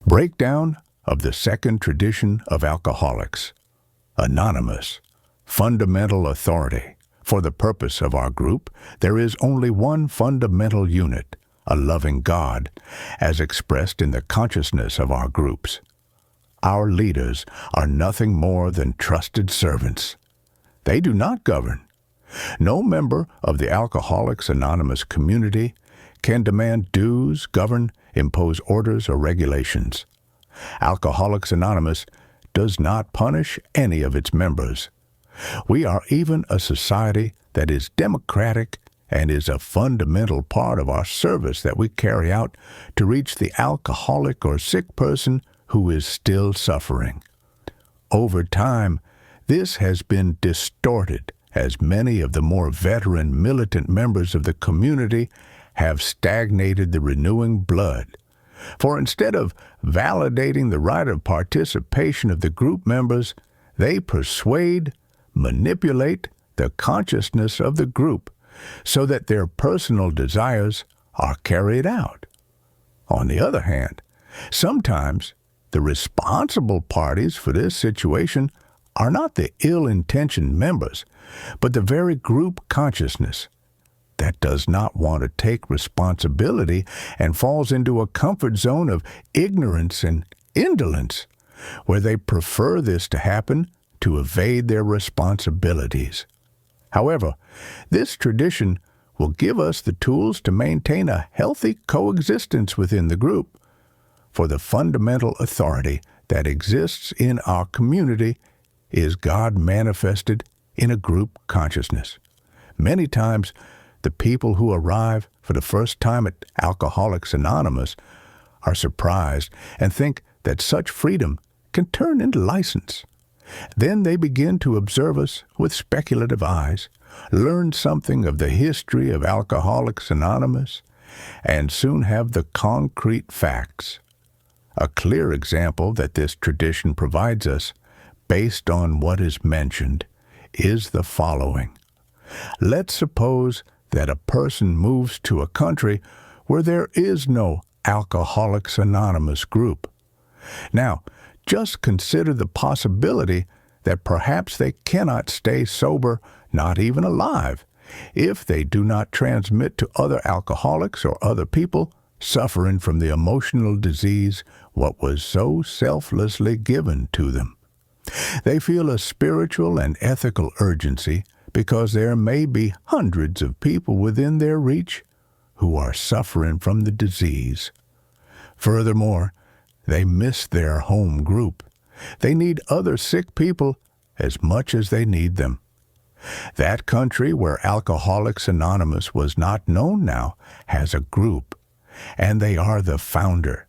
Breakdown of the second tradition of Alcoholics. Anonymous. Fundamental authority. For the purpose of our group, there is only one fundamental unit, a loving God, as expressed in the consciousness of our groups. Our leaders are nothing more than trusted servants. They do not govern. No member of the Alcoholics Anonymous community can demand dues, govern, impose orders or regulations. Alcoholics Anonymous does not punish any of its members. We are even a society that is democratic and is a fundamental part of our service that we carry out to reach the alcoholic or sick person who is still suffering. Over time, this has been distorted as many of the more veteran militant members of the community have stagnated the renewing blood. For instead of validating the right of participation of the group members, they persuade, manipulate the consciousness of the group so that their personal desires are carried out. On the other hand, sometimes the responsible parties for this situation are not the ill-intentioned members, but the very group consciousness that does not want to take responsibility and falls into a comfort zone of ignorance and indolence, where they prefer this to happen to evade their responsibilities. However, this tradition will give us the tools to maintain a healthy coexistence within the group, for the fundamental authority that exists in our community is God manifested in a group consciousness. Many times, the people who arrive for the first time at Alcoholics Anonymous are surprised and think that such freedom can turn into license. Then they begin to observe us with speculative eyes, learn something of the history of Alcoholics Anonymous, and soon have the concrete facts. A clear example that this tradition provides us, based on what is mentioned, is the following. Let's suppose that a person moves to a country where there is no Alcoholics Anonymous group. Now, just consider the possibility that perhaps they cannot stay sober, not even alive, if they do not transmit to other alcoholics or other people suffering from the emotional disease what was so selflessly given to them. They feel a spiritual and ethical urgency because there may be hundreds of people within their reach who are suffering from the disease. Furthermore, they miss their home group. They need other sick people as much as they need them. That country where Alcoholics Anonymous was not known now has a group, and they are the founder.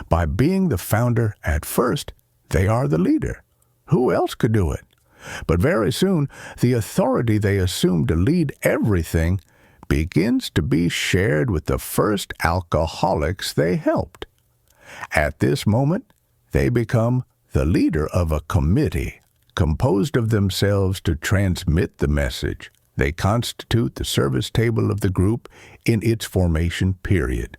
By being the founder at first, they are the leader. Who else could do it? But very soon, the authority they assume to lead everything begins to be shared with the first alcoholics they helped. At this moment, they become the leader of a committee composed of themselves to transmit the message. They constitute the service table of the group in its formation period.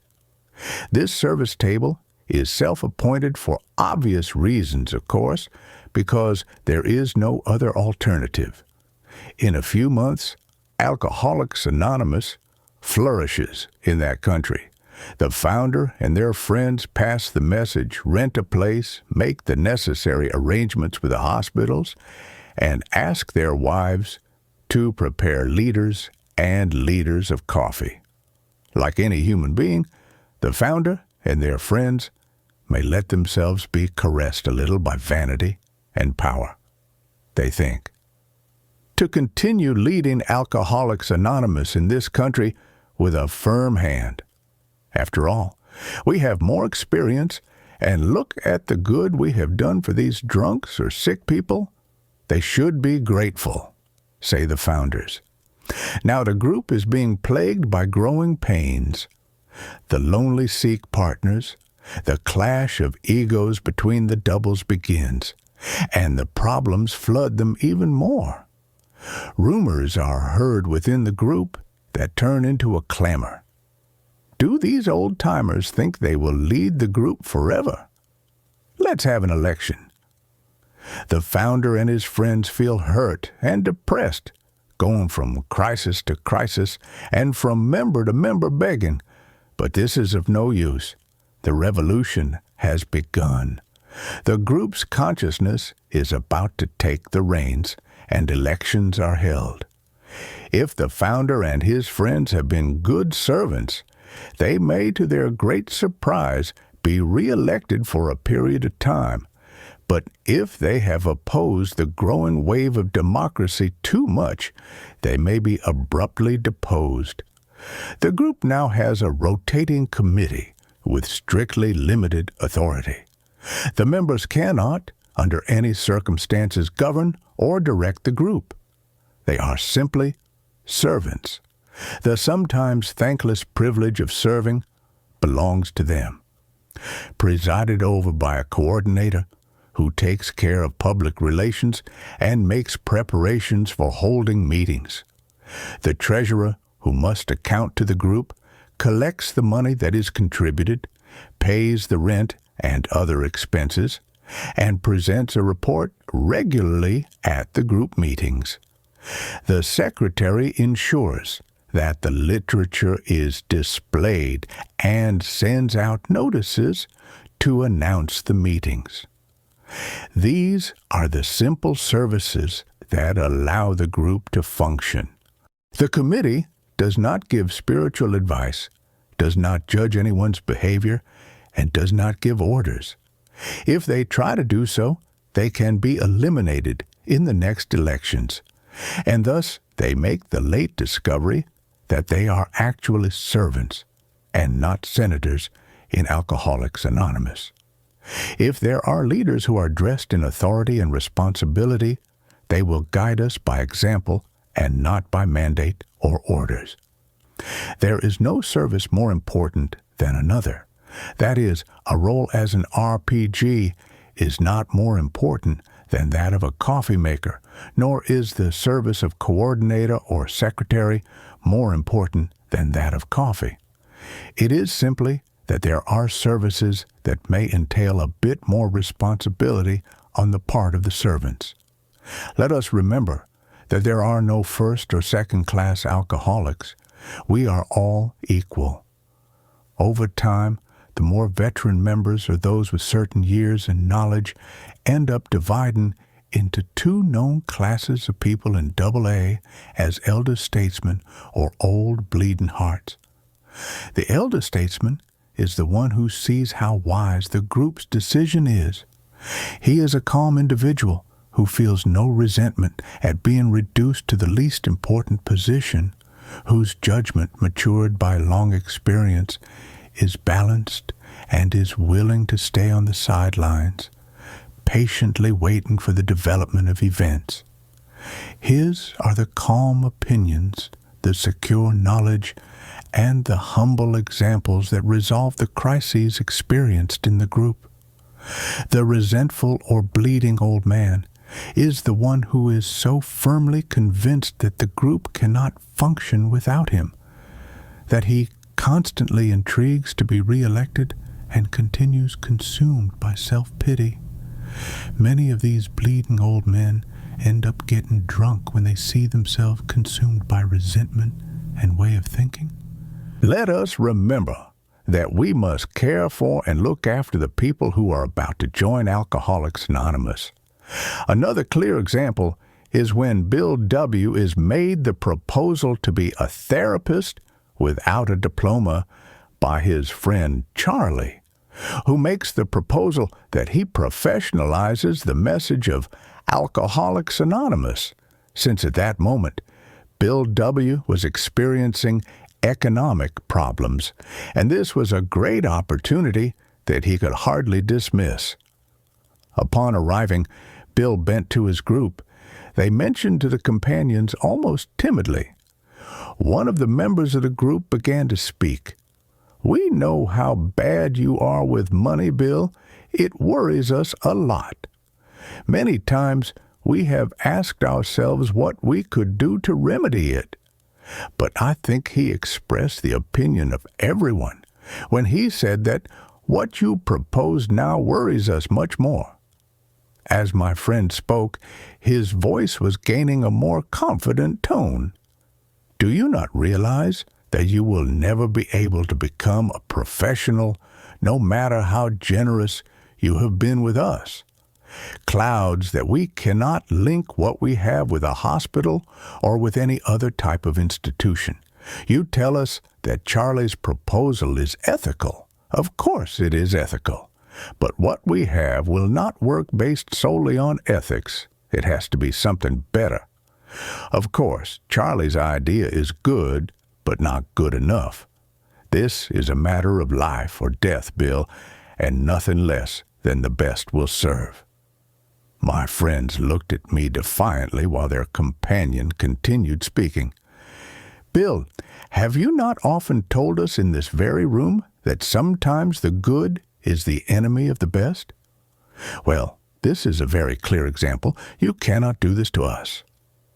This service table is self-appointed for obvious reasons, of course, because there is no other alternative. In a few months, Alcoholics Anonymous flourishes in that country. The founder and their friends pass the message, rent a place, make the necessary arrangements with the hospitals, and ask their wives to prepare leaders and leaders of coffee. Like any human being, the founder and their friends may let themselves be caressed a little by vanity and power. They think. To continue leading Alcoholics Anonymous in this country with a firm hand. After all, we have more experience, and look at the good we have done for these drunks or sick people. They should be grateful, say the founders. Now the group is being plagued by growing pains. The lonely seek partners, the clash of egos between the doubles begins, and the problems flood them even more. Rumors are heard within the group that turn into a clamor. Do these old-timers think they will lead the group forever? Let's have an election. The founder and his friends feel hurt and depressed, going from crisis to crisis and from member to member begging. But this is of no use. The revolution has begun. The group's consciousness is about to take the reins, and elections are held. If the founder and his friends have been good servants, they may, to their great surprise, be re-elected for a period of time. But if they have opposed the growing wave of democracy too much, they may be abruptly deposed. The group now has a rotating committee with strictly limited authority. The members cannot, under any circumstances, govern or direct the group. They are simply servants. The sometimes thankless privilege of serving belongs to them. Presided over by a coordinator who takes care of public relations and makes preparations for holding meetings. The treasurer, who must account to the group, collects the money that is contributed, pays the rent and other expenses, and presents a report regularly at the group meetings. The secretary ensures that the literature is displayed and sends out notices to announce the meetings. These are the simple services that allow the group to function. The committee does not give spiritual advice, does not judge anyone's behavior, and does not give orders. If they try to do so, they can be eliminated in the next elections, and thus they make the late discovery that they are actually servants and not senators in Alcoholics Anonymous. If there are leaders who are dressed in authority and responsibility, they will guide us by example and not by mandate or orders. There is no service more important than another. That is, a role as an RPG is not more important than that of a coffee maker, nor is the service of coordinator or secretary more important than that of coffee. It is simply that there are services that may entail a bit more responsibility on the part of the servants. Let us remember that there are no first or second-class alcoholics. We are all equal. Over time, the more veteran members or those with certain years and knowledge end up dividing into two known classes of people in AA as elder statesmen or old bleeding hearts. The elder statesman is the one who sees how wise the group's decision is. He is a calm individual who feels no resentment at being reduced to the least important position, whose judgment, matured by long experience, is balanced and is willing to stay on the sidelines, patiently waiting for the development of events. His are the calm opinions, the secure knowledge, and the humble examples that resolve the crises experienced in the group. The resentful or bleeding old man is the one who is so firmly convinced that the group cannot function without him, that he constantly intrigues to be re-elected and continues consumed by self-pity. Many of these bleeding old men end up getting drunk when they see themselves consumed by resentment and way of thinking. Let us remember that we must care for and look after the people who are about to join Alcoholics Anonymous. Another clear example is when Bill W. is made the proposal to be a therapist without a diploma by his friend Charlie, who makes the proposal that he professionalizes the message of Alcoholics Anonymous, since at that moment Bill W. was experiencing economic problems, and this was a great opportunity that he could hardly dismiss. Upon arriving, Bill bent to his group. They mentioned to the companions almost timidly. One of the members of the group began to speak. "We know how bad you are with money, Bill. It worries us a lot. Many times we have asked ourselves what we could do to remedy it. But I think he expressed the opinion of everyone when he said that what you propose now worries us much more." As my friend spoke, his voice was gaining a more confident tone. "Do you not realize that you will never be able to become a professional, no matter how generous you have been with us? Clouds that we cannot link what we have with a hospital or with any other type of institution. You tell us that Charlie's proposal is ethical. Of course it is ethical. But what we have will not work based solely on ethics. It has to be something better. Of course, Charlie's idea is good, but not good enough. This is a matter of life or death, Bill, and nothing less than the best will serve." My friends looked at me defiantly while their companion continued speaking. "Bill, have you not often told us in this very room that sometimes the good is the enemy of the best? Well, this is a very clear example. You cannot do this to us."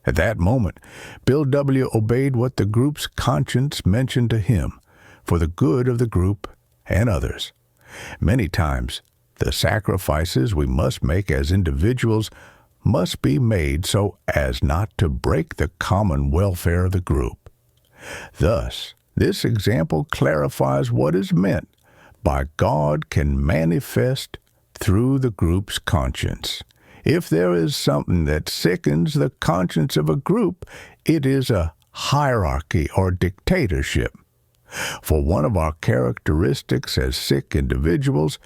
At that moment, Bill W. obeyed what the group's conscience mentioned to him for the good of the group and others. Many times, the sacrifices we must make as individuals must be made so as not to break the common welfare of the group. Thus, this example clarifies what is meant by God can manifest through the group's conscience. If there is something that sickens the conscience of a group, it is a hierarchy or dictatorship. For one of our characteristics as sick individuals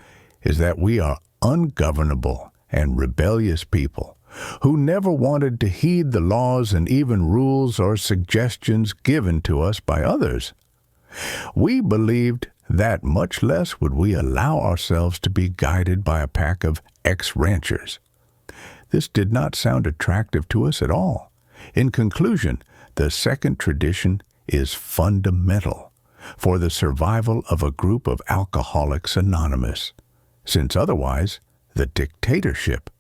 is that we are ungovernable and rebellious people who never wanted to heed the laws and even rules or suggestions given to us by others. We believed that much less would we allow ourselves to be guided by a pack of ex-ranchers. This did not sound attractive to us at all. In conclusion, the second tradition is fundamental for the survival of a group of Alcoholics Anonymous, since otherwise the dictatorship,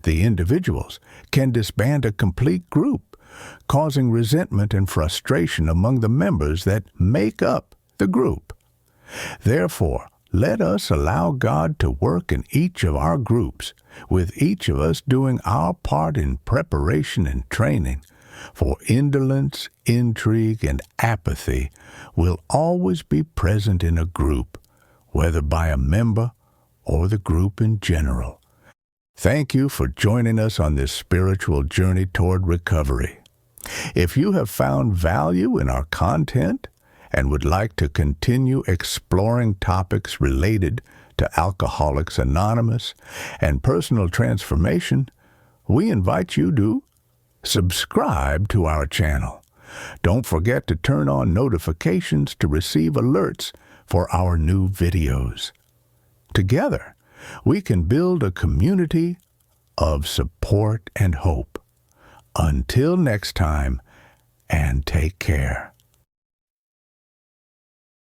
the individuals, can disband a complete group, causing resentment and frustration among the members that make up the group. Therefore, let us allow God to work in each of our groups, with each of us doing our part in preparation and training, for indolence, intrigue, and apathy will always be present in a group, whether by a member or the group in general. Thank you for joining us on this spiritual journey toward recovery. If you have found value in our content and would like to continue exploring topics related to Alcoholics Anonymous and personal transformation, we invite you to subscribe to our channel. Don't forget to turn on notifications to receive alerts for our new videos. Together, we can build a community of support and hope. Until next time, and take care.